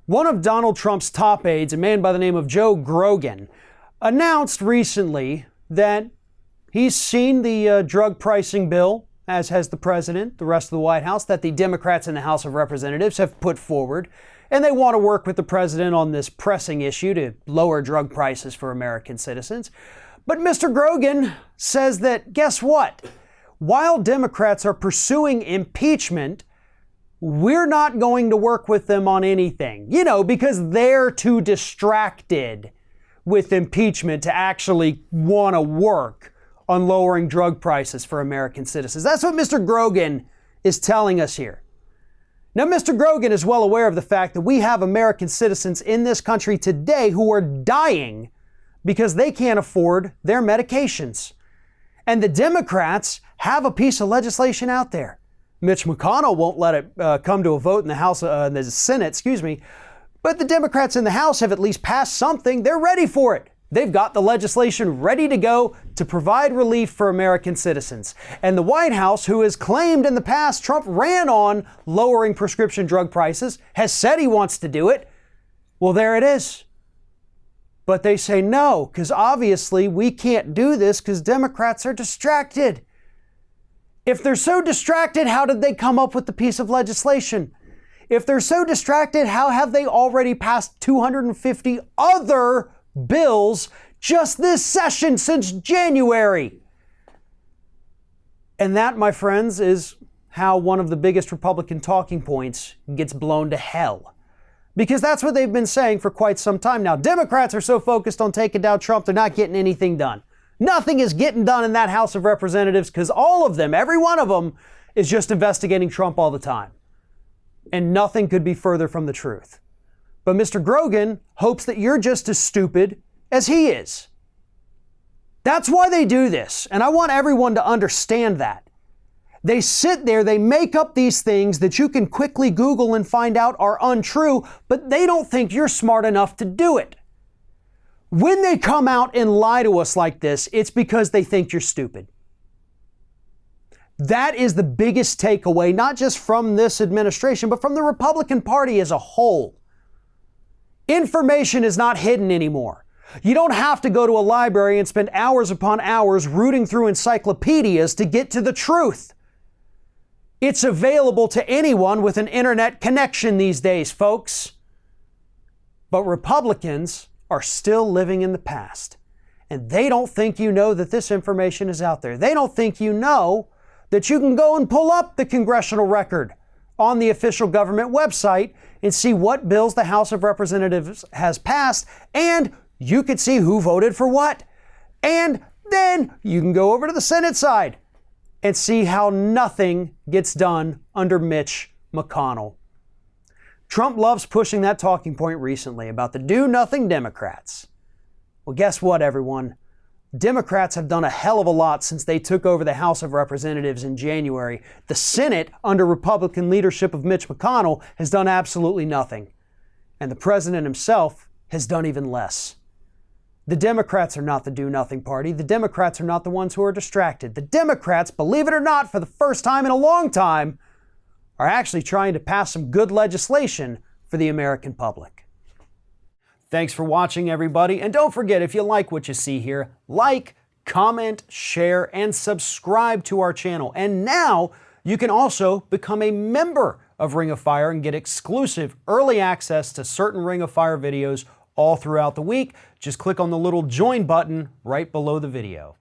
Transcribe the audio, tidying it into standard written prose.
One of Donald Trump's top aides, a man by the name of Joe Grogan, announced recently that he's seen the drug pricing bill, as has the president, the rest of the White House, that the Democrats in the House of Representatives have put forward, and they want to work with the president on this pressing issue to lower drug prices for American citizens. But Mr. Grogan says that, guess what? While Democrats are pursuing impeachment, we're not going to work with them on anything, because they're too distracted with impeachment to actually want to work on lowering drug prices for American citizens. That's what Mr. Grogan is telling us here. Now, Mr. Grogan is well aware of the fact that we have American citizens in this country today who are dying because they can't afford their medications. And the Democrats have a piece of legislation out there. Mitch McConnell won't let it come to a vote in the House, in the Senate, but the Democrats in the House have at least passed something. They're ready for it. They've got the legislation ready to go to provide relief for American citizens. And the White House, who has claimed in the past Trump ran on lowering prescription drug prices, has said he wants to do it. Well, there it is. But they say no, because obviously we can't do this because Democrats are distracted. If they're so distracted, how did they come up with the piece of legislation? If they're so distracted, how have they already passed 250 other bills just this session since January? And that, my friends, is how one of the biggest Republican talking points gets blown to hell. Because that's what they've been saying for quite some time now. Democrats are so focused on taking down Trump, they're not getting anything done. Nothing is getting done in that House of Representatives because all of them, every one of them, is just investigating Trump all the time. And nothing could be further from the truth. But Mr. Grogan hopes that you're just as stupid as he is. That's why they do this. And I want everyone to understand that. They sit there, they make up these things that you can quickly Google and find out are untrue, but they don't think you're smart enough to do it. When they come out and lie to us like this, it's because they think you're stupid. That is the biggest takeaway, not just from this administration, but from the Republican Party as a whole. Information is not hidden anymore. You don't have to go to a library and spend hours upon hours rooting through encyclopedias to get to the truth. It's available to anyone with an internet connection these days, folks. But Republicans are still living in the past. And they don't think you know that this information is out there. They don't think you know that you can go and pull up the congressional record on the official government website and see what bills the House of Representatives has passed, and you could see who voted for what. And then you can go over to the Senate side and see how nothing gets done under Mitch McConnell. Trump loves pushing that talking point recently about the do-nothing Democrats. Well, guess what, everyone? Democrats have done a hell of a lot since they took over the House of Representatives in January. The Senate, under Republican leadership of Mitch McConnell, has done absolutely nothing. And the president himself has done even less. The Democrats are not the do-nothing party. The Democrats are not the ones who are distracted. The Democrats, believe it or not, for the first time in a long time, are actually trying to pass some good legislation for the American public. Thanks for watching, everybody. And don't forget, if you like what you see here, like, comment, share, and subscribe to our channel. And now you can also become a member of Ring of Fire and get exclusive early access to certain Ring of Fire videos all throughout the week. Just click on the little join button right below the video.